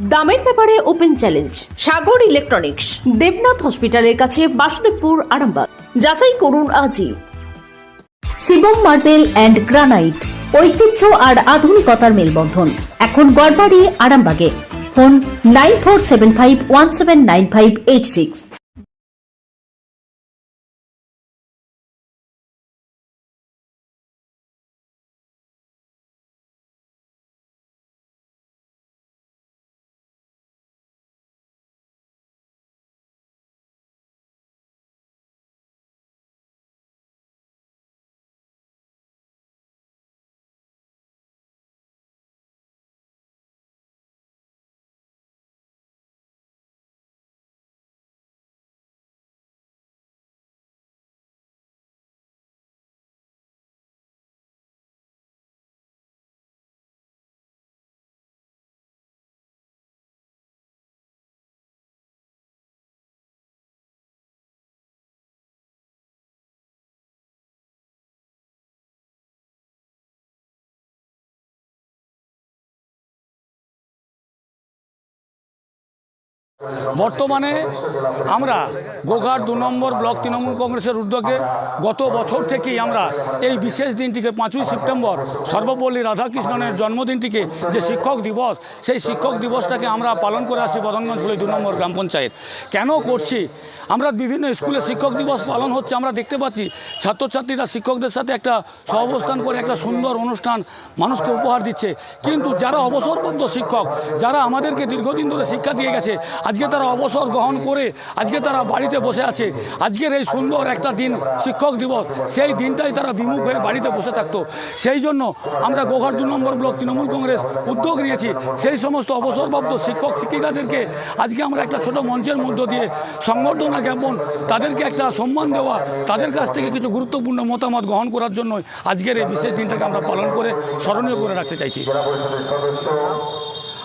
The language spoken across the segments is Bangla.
দামের ব্যাপারে ওপেন চ্যালেঞ্জ সাগর ইলেকট্রনিক্স, দেবনাথ হসপিটালের কাছে, বাসুদেবপুর, আরামবাগ। যাচাই করুন আজই। শিবম মার্বেল অ্যান্ড গ্রানাইট, ঐতিহ্য আর আধুনিকতার মেলবন্ধন, এখন গড়বাড়ি, আরামবাগে। ফোন 9475179586। বর্তমানে আমরা গোঘাট 2 নম্বর ব্লক তৃণমূল কংগ্রেসের উদ্যোগে গত বছর থেকেই আমরা এই বিশেষ দিনটিকে 5ই সেপ্টেম্বর সর্বপল্লী রাধাকৃষ্ণনের জন্মদিনটিকে যে শিক্ষক দিবস, সেই শিক্ষক দিবসটাকে আমরা পালন করে আসছি বদনগঞ্জ 2 নম্বর গ্রাম পঞ্চায়েত। কেন করছি? আমরা বিভিন্ন স্কুলে শিক্ষক দিবস পালন হচ্ছে, আমরা দেখতে পাচ্ছি ছাত্রছাত্রীরা শিক্ষকদের সাথে একটা সহাবস্থান করে একটা সুন্দর অনুষ্ঠান মানুষকে উপহার দিচ্ছে। কিন্তু যারা অবসরপ্রাপ্ত শিক্ষক, যারা আমাদেরকে দীর্ঘদিন ধরে শিক্ষা দিয়ে গেছে, আজকে তারা অবসর গ্রহণ করে আজকে তারা বাড়িতে বসে আছে। আজকের এই সুন্দর একটা দিন শিক্ষক দিবস, সেই দিনটাই তারা বিমুখ হয়ে বাড়িতে বসে থাকতো। সেই জন্য আমরা গোঘাট 2 নম্বর ব্লক তৃণমূল কংগ্রেস উদ্যোগ নিয়েছি সেই সমস্ত অবসরপ্রাপ্ত শিক্ষক শিক্ষিকাদেরকে আজকে আমরা একটা ছোট মঞ্চের মধ্য দিয়ে সংবর্ধনা জ্ঞাপন, তাদেরকে একটা সম্মান দেওয়া, তাদের কাছ থেকে কিছু গুরুত্বপূর্ণ মতামত গ্রহণ করার জন্য আজকের এই বিশেষ দিনটাকে আমরা পালন করে স্মরণীয় করে রাখতে চাইছি।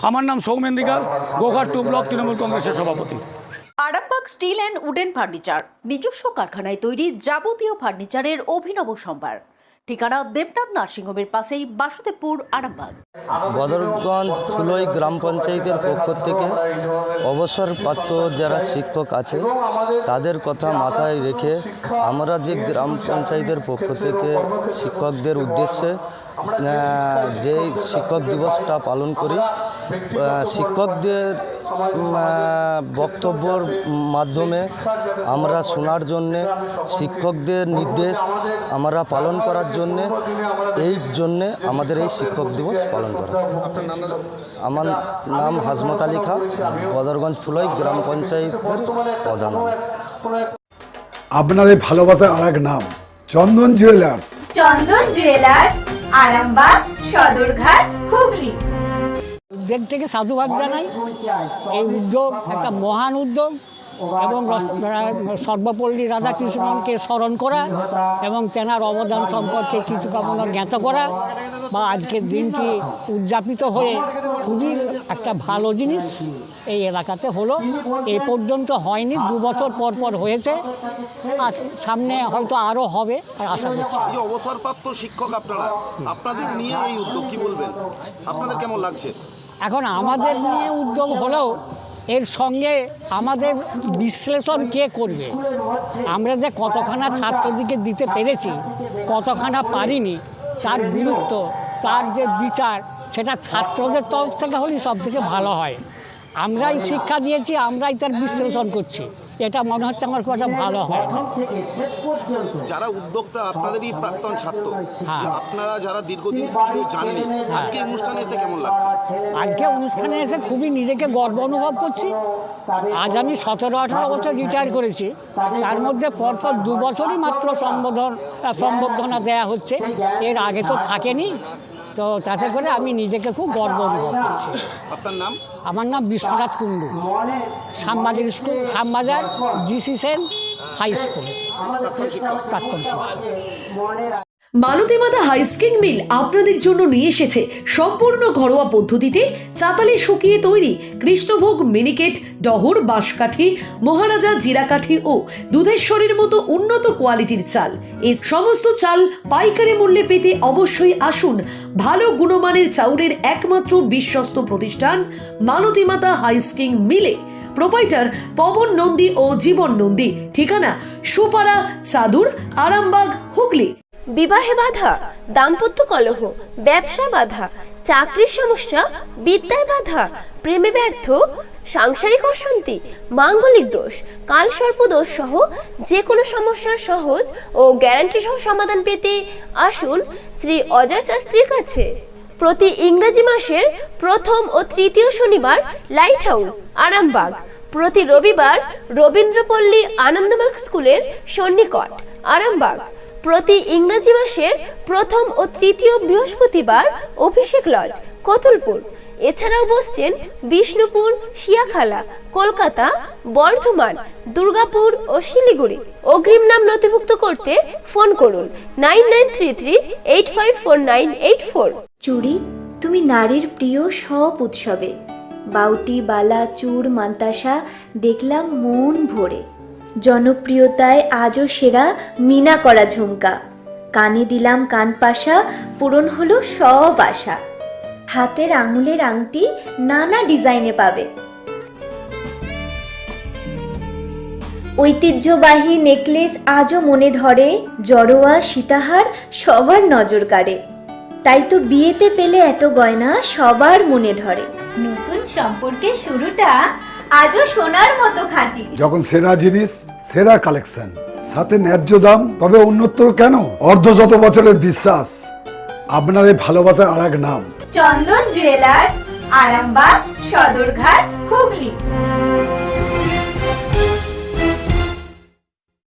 আমার নাম সৌমেন্দিকার, গোঘাট 2 ব্লক তৃণমূল কংগ্রেসের সভাপতি। Arambagh steel and wooden furniture, নিজস্ব কারখানায় তৈরি যাবতীয় ফার্নিচারের অভিনব সম্ভার। ঠিকানা দেবনাথ নার্সিংহোমের পাশেই, বাসুদেবপুর, আরামবাগ। বদরগঞ্জ ফুলই গ্রাম পঞ্চায়েতের পক্ষ থেকে অবসরপ্রাপ্ত যারা শিক্ষক আছে তাদের কথা মাথায় রেখে আমরা যে গ্রাম পঞ্চায়েতের পক্ষ থেকে শিক্ষকদের উদ্দেশ্যে যে শিক্ষক দিবসটা পালন করি, শিক্ষকদের বক্তব্যর মাধ্যমে আমরা শোনার জন্যে, শিক্ষকদের নির্দেশ আমরা পালন করার জন্যে, এই জন্যে আমাদের এই শিক্ষক দিবস পালন করা। আমার নাম হাজমত আলী খান, বদরগঞ্জ ফুলই গ্রাম পঞ্চায়েতের প্রধান। আপনাদের ভালোবাসার আর এক নাম চন্দন জুয়েলার্স। চন্দন জুয়েলার্স, আরামবাগ, সদরঘাট, হুগলি। উদ্যোগ থেকে সাধুবাদ জানাই। এই উদ্যোগ একটা মহান উদ্যোগ এবং সর্বপল্লী রাধাকৃষ্ণনকে স্মরণ করা এবং তেনার অবদান সম্পর্কে কিছু কামনা জ্ঞাত করা বা আজকের দিনটি উদযাপিত হয়ে খুবই একটা ভালো জিনিস এই এলাকাতে হলো। এ পর্যন্ত হয়নি, 2 বছর পর পর হয়েছে, আর সামনে হয়তো আরও হবে আর আশা করছি। অবসরপ্রাপ্ত শিক্ষক আপনারা, আপনাদের নিয়ে এই উদ্যোগ কি বলবেন? আপনাদের কেমন লাগছে? এখন আমাদের নিয়ে উদ্যোগ হলেও এর সঙ্গে আমাদের বিশ্লেষণ কে করবে? আমরা যে কতখানা ছাত্রদিকে দিতে পেরেছি, কতখানা পারিনি, তার গুরুত্ব, তার যে বিচার, সেটা ছাত্রদের তরফ থেকে হলেই সব থেকে ভালো হয়। আমরাই শিক্ষা দিয়েছি, আমরাই তার বিশ্লেষণ করছি, এটা মনে হচ্ছে আমার খুব একটা ভালো হয়। যারা উদ্যোক্তা আপনাদেরই প্রাক্তন ছাত্র, হ্যাঁ। আপনারা যারা দীর্ঘদিন জাননি, আজকে অনুষ্ঠানে এসে কেমন লাগছে? আজকে অনুষ্ঠানে এসে খুবই নিজেকে গর্ব অনুভব করছি। আজ আমি 17-18 বছর রিটায়ার করেছি, তার মধ্যে পরপর 2 বছরই মাত্র সম্বর্ধনা দেয়া হচ্ছে, এর আগে তো থাকেনি। তো তাতে করে আমি নিজেকে খুব গর্ব অনুভব করছি। আপনার নাম? আমার নাম Biswanath Kundu, Shyambazar school, Shyambazar GC Sen high school প্রাক্তন শিক্ষক। মালতীমাতা হাইস্কিং মিল আপনাদের জন্য নিয়ে এসেছে সম্পূর্ণ ঘরোয়া পদ্ধতিতে চাতালে শুকিয়ে তৈরি কৃষ্ণভোগ মিনিকেট, ডহর, বাঁশকাঠি, মহারাজা, জিরাকাঠি ও দুধেশ্বরীর মতো উন্নত কোয়ালিটির চাল। এই সমস্ত চাল পাইকারি মূল্যে পেতে অবশ্যই আসুন ভালো গুণমানের চাউলের একমাত্র বিশ্বস্ত প্রতিষ্ঠান মালতীমাতা হাইস্কিং মিলে। প্রোপাইটার পবন নন্দী ও জীবন নন্দী। ঠিকানা সুপারা, চাদুর, আরামবাগ, হুগলি। বিবাহে বাধা, দাম্পত্য কলহ, ব্যবসা বাধা, চাকরির সমস্যা, বিদ্যায় বাধা, প্রেমে ব্যর্থ, সাংসারিক অশান্তি, মাঙ্গলিক দোষ, কালসর্প দোষ সহ যে কোনো সমস্যার সহজ ও গ্যারান্টি সহ সমাধান পেতে আসুন শ্রী অজয় শাস্ত্রীর কাছে। প্রতি ইংরেজি মাসের প্রথম ও তৃতীয় শনিবার লাইট হাউস, আরামবাগ। প্রতি রবিবার রবীন্দ্রপল্লী আনন্দমার্গ স্কুলের সন্নিকট, আরামবাগ। প্রতি ইংরেজি মাসের প্রথম ও তৃতীয় বৃহস্পতিবার অভিষেক লজ, কতুলপুর। এছাড়াও বসছেন বিষ্ণুপুর, শিয়াখালা, কলকাতা, বর্ধমান, দুর্গাপুর ও শিলিগুড়ি। অগ্রিম নাম নথিভুক্ত করতে ফোন করুন 9933854984। চুড়ি, তুমি নারীর প্রিয় সব উৎসবে বাউটি, বালা, চূড়, মান্তাসা দেখলাম মন ভরে। জনপ্রিয়তায় আজও সেরা মিনা করা ঝুমকা, কানে দিলাম কানপাশা, পূরণ হলো সব আশা। হাতের আঙুলের আংটি নানা ডিজাইনে পাবে, ঐতিহ্যবাহী নেকলেস আজও মনে ধরে, জড়োয়া, সীতাহার সবার নজর কাড়ে। তাই তো বিয়েতে পেলে এত গয়না সবার মনে ধরে। নতুন সম্পর্কের শুরুটা আজও সোনার মতো খাঁটি। যখন সেরা জিনিস, সেরা কালেকশন, সাথে ন্যায্য দাম, তবে অন্যত্র কেন? অর্ধশত বছরের বিশ্বাস, আপনাদের ভালোবাসার আর এক নাম চন্দন জুয়েলার্স, আরামবাগ, সদরঘাট, হুগলি।